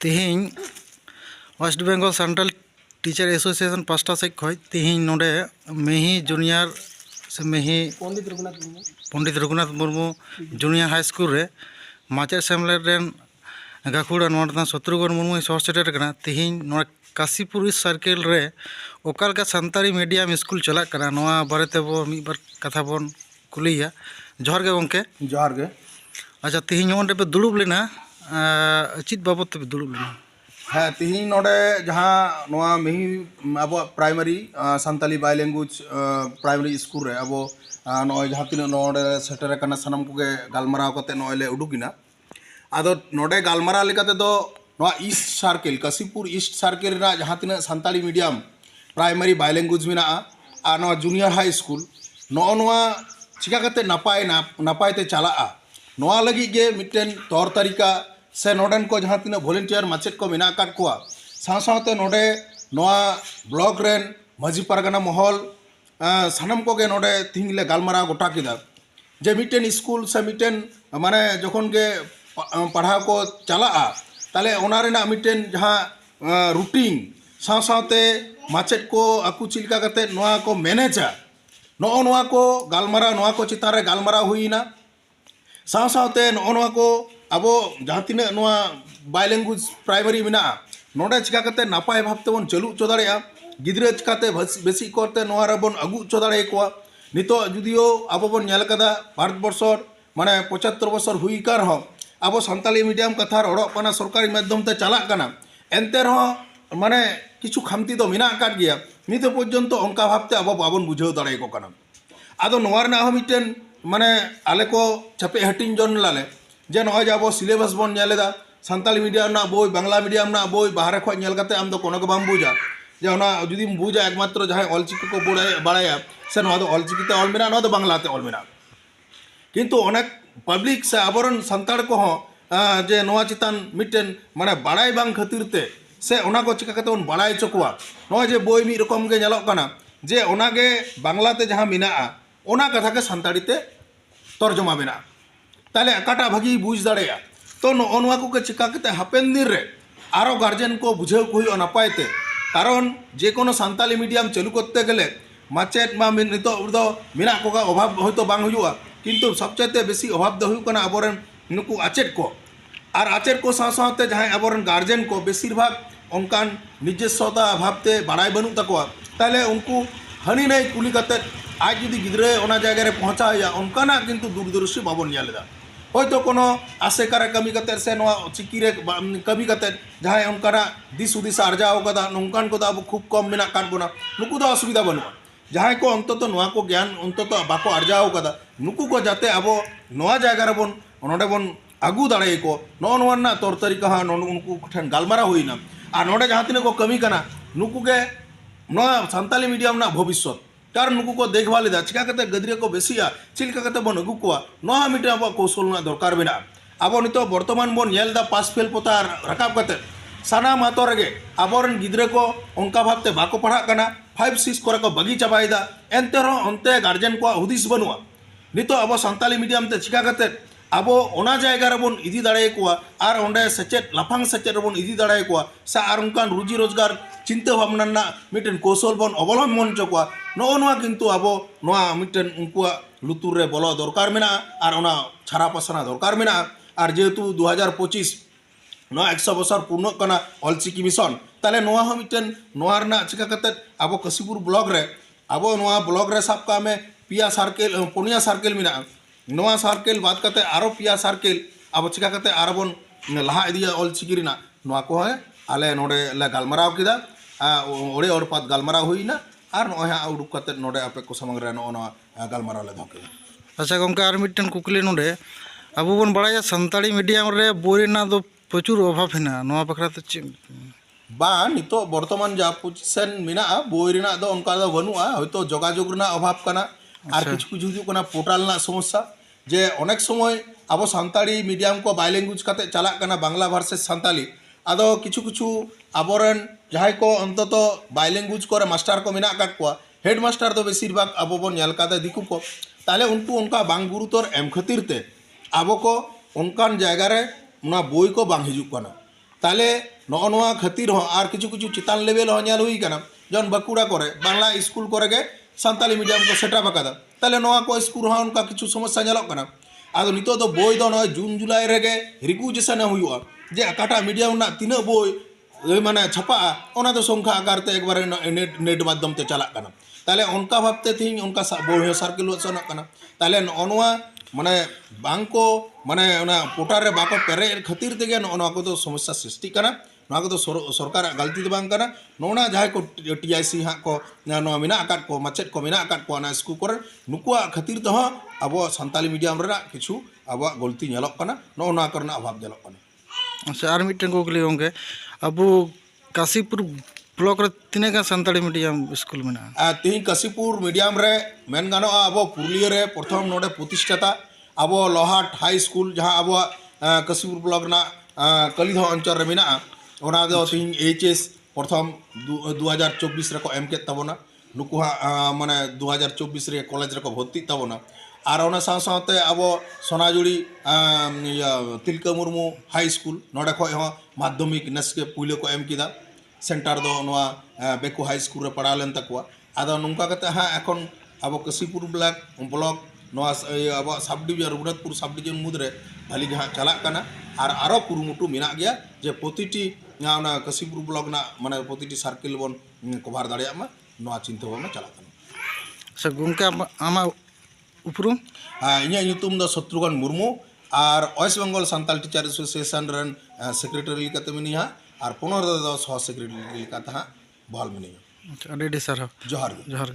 तेहिं West Bengal central teacher association पास्टा सेज खय तेहिं नोडे मेही जूनियर से मेही Pandit Raghunath Murmu junior high school रे माचे सेमलेट रेन गाखुड़ा नोडा शत्रुघ्न मुर्मू सह सेटर कना तेहिं नोडे काशीपुर सर्किल रे ओकालका सानताली मीडियम स्कूल चला कना नोआ बारेते बो मी बार कथा बोन कुलिया जोहार गे गंके जोहार गे। अच्छा तेहिं नोडे पे दुड़ुब लेना चित बाबत पे दुड़ुब लेना हाँ तिहिन नोडे जहाँ नोआ मेही अब primary Santali by language primary school रे अब नॉय जहाँ तीन नोडे सेटर कना सनम कोगे गालमाराव कते नॉय ले उडुकिना आदो नोडे गालमाराव लेकाते दो नोआ east circle Kashipur east circle रा जहाँ तीन सानताली मीडियम प्राइमरी बायलैंग्वेज मेना आ नोआ जूनियर हाई स्कूल नोआ चिका कते नापाय ते चला नोआ लगी गे मिटेन तौर तरीका से नोडन को जहाँ तीन वॉलंटियर माचेट को मेना काट कोआ साथ नोडे नोआ ब्लॉक रेन माजी पारगाना महल सानम को गे नोडे थिंगले गालमारा गोटा किदा जे मिटेन स्कूल से मिटेन माने जखन गे पढ़ा को चला ताले ओना रेना मिटेन जहाँ रूटीन साथे माचेट को आकु चिलका कते नोआ को मैनेजा नोआ को गालमारा नोआ को चितारे गालमारा हुईना साथे नोआ को अब जहाँ तीन बायलैंग्वेज प्राइमरी में नोडे चिका कते नापाय भावते बन चलू चो दाड़ेया गिद्रा चिकाते बेसी करते नोआ रे बन आगू चो दाड़े कोआ नितो जुदियो अब बन नेल कदा भारतवर्षर माने 75 बछर हुई कार हो अब सानताली मीडियम कथा रड़ो कना सरकारी माध्यम ते चला कना एनते रहो माने किछु खामती दो मेना काट गया नितो पर्यंत onka भावते अब बाबन बुझाव दाड़े को कना आदो नोआ रेना हो मिटेन माने आले को छापे हटिंग जन लाले जे नॉय अब सिलेबस बन नेलेदा सानताली मीडियम ना बोई बांग्ला मीडियम ना बोई बाहर खो नेल कते आम दो कोनो को बाम बुझा जे ओना जुदीम बुझा एकमात्र जहां ऑलचिकी को बाड़ाया से नोआ दो ऑलचिकीते ऑल मेना नोआ दो बांग्लाते ऑल मेना किंतु अनेक पब्लिक से आबरन संताड़ को जे नोआ चितान मिटेन माने बाड़ाय बांग खातिरते से ओना को चिका कते उन बाड़ाय चकोआ नोआ जे बोई मी रकम गे नेलोक कना जे ओना गे बांग्लाते जहां मेना ओना कथा के सानताड़ीते तर्जमा मेना ताले अकाटा भागी बुझ दाड़ेया तो नोआ को चिका कते हापेन दिन रे आरो गार्जेन को बुझाव को हुई नापायते कारण जे कोनो सानताली मीडियम चालू करते गेले माचेट मा नितो दो मेना को अभाव होयतो बांग हुआ किंतु सबचाइते बेसी अभाव दो हुई कना आबोरेन नुकु आचेट को और आचेट को साथे जहां आबोरेन गार्जेन को बेसिर भाग उनकान निजेस्वता अभावते बाड़ाय बनू तकोआ ताले उनको हनी नहीं कुली कते आज जुदी गिद्रे ओना जगह रे पहुंचाया उनकाना किंतु दूरदर्शी बाबन नेलेदा होयतो कोनो आसेकारे कमी कते से नोआ चिकी रे कमी कते जहां उनकाना दिस उदिस अर्जाव कदा नोंकान को अब खूब कम मेना काट बोना नुकु दो असुविधा बनुआ जहां को अंतत नोआ को ज्ञान अंतत बाको अर्जाव कदा नुकु को जाते अब नोआ जगह रे बन नोडे बन आगू दाड़े को नोआ ना तौर तरीका हाँ उनको ठन गालमारा हुईना और नोडे जहां तीन को कमी कना नुकु के नोआ सानताली मीडियम ना भविष्य कारण नुकु को देखभाल चिका कते गद्रे को बेसिया चिलका कते बन अगू कोआ नोआ मिटे अब कौशल ना दरकार मेना अब नितो वर्तमान बन नेलदा पास फेल पोता रकाब कते सानाम आतो रगे आबोरन गिद्रे को onka भावते बाको पढ़ा कना 5-6 कोरा को बगी चाबायदा एनते रो अंते गार्जियन को हुदिस बनुआ नितो अब सानताली मीडियम ते चिका कते अब ओना जायगा रे बन इदी दाड़े कोआ आर ओंडे सचेत लाफांग सचेत बन इदी दाड़े कोआ सा आर उनकान रुजी रोजगार चिंता भावना ना मिटेन कौशल बन अवलम्बन चकोआ नोआ किंतु अब नोआ मिटेन उनकुआ लुतुर रे बोलो दरकार मेना आर ओना छारा पसना दरकार मेना आर जेहेतु 2025 नोआ 100 बछर पूर्ण कना ऑलचिकी मिशन ताले नोआ हो मिटेन नोआ रना चिका कते अब काशीपुर ब्लॉक रे अब नोआ ब्लॉक रे सब का में पिया सर्किल पुनिया सर्किल मेना नोआ सर्किल बात करते आरो पिया सर्किल अब चिका करते आरबन लहा इदिया ऑलचिकी रिना नोआ को है आले नोडे ले गालमाराव किदा ओड़े और पात गालमाराव हुईना और नोआ हा उडुक करते नोडे आपे को समंग रे नोआ गालमाराव ले धोके। अच्छा गंका आर मिटन कुकली नोडे अब बन बड़ाया सानताली मीडियम रे बोई ना दो प्रचुर अभाव हेना नोआ बखरा ते बा नितो वर्तमान जा पोजिशन मेना बोई रेना दो उनका दो बनुआ होयतो जोगाजोग रेना अभाव कना और किछु किछु हुजू कना पोर्टल ना समस्या जे अनेक समय अब सानताली मीडियम को बायलैंग्वेज कते चला कना बांग्ला वर्सेस सानताली आदो किछु किछु आबोरन जहां को अंतत बायलैंग्वेज को मास्टर को मेना काट को हेड मास्टर तो बेसिर भाग अब बन नेल काते दिकु को ताले उनको उनका बांग गुरुतर एम खातिरते अब को उनकान जगह रे ना बोई को बांग हिजू कना ताले नॉ नोआ खातिर हो आर किछु किछु चितान लेवल हो ᱧᱮᱞ हुई कना जन बकुड़ा करे बांग्ला स्कूल करे गे सानताली मीडियम को सेटअप अकादा ताले नोआ को स्कूल हो उनका किछु समस्या ᱧᱮᱞᱚᱜ कना आदो नितो दो बोय दो नॉय जून जुलाई रेगे रिक्विजिशन हुआ जे अकाटा मीडियम ना तीना बोय माने छपा ओना दो संख्या आकार ते एक बार नेट माध्यम ते चला कना ताले उनका भाबते थी उनका बोय सर्किल वसन कना ताले नोआ माने बांको माने ओना पोटार रे बाको पेरे खातिर तेगे नोआ को तो समस्या सृष्टि कना नोआ को तो सरकार गलती दो बांग कना नोना जाय को टीआईसी हा को नोआ मिना आकाट को मचेट को मिना आकाट को ना स्कूल करे नुकुआ खातिर तो अब सानताली मीडियम रे किछु अब गलती ᱧᱮᱞᱚᱜ कना नोना करना अभाव ᱧᱮᱞᱚᱜ कना अच्छा और मिट्टन को गए अब काशीपुर ब्लॉक रे तीन का सानताली मीडियम स्कूल में तीन काशीपुर मीडियम रे मेन गानो अब पुरुलिया रे प्रथम नोडे प्रतिष्ठाता अब लोहाट हाई स्कूल जहाँ अब काशीपुर ब्लॉक ना कलिधो अंचल रे मेना ओना दो तीन एचएस प्रथम 2024 रे को एम के तबना नुकु माने 2024 रे कॉलेज रे को भर्ती तबना और ओना साथे अब सोनाजुड़ी तिलका मुर्मू हाई स्कूल नोडे खो माध्यमिक नेसके पुइले को एम किदा सेंटर दो नोआ बेको हाई स्कूल रे पढ़ा लेन तकवा आदो नुंका कते हाँ एखन अब काशीपुर ब्लॉक नोआ अब sub division Raghunathpur sub division मुद्रे भाली हाँ चला कना और आरो कुरुमुटु मेना गया जे प्रतिटी ना काशीपुर ब्लॉक ना माने प्रतिटी सर्किल बन कभार दाड़िया मा नोआ चिंता भावना चला कना अच्छा गुंका आमा उपरुम इन्या ᱧᱩᱛᱩᱢ ᱫᱚ शत्रुघ्न मुर्मू और West Bengal Santal teacher association रन सेक्रेटरी लेकाते मिनिहा और 15 सह सेक्रेटरी लेकाते हाँ बहल मिनिहा अच्छा अडी सर जोहार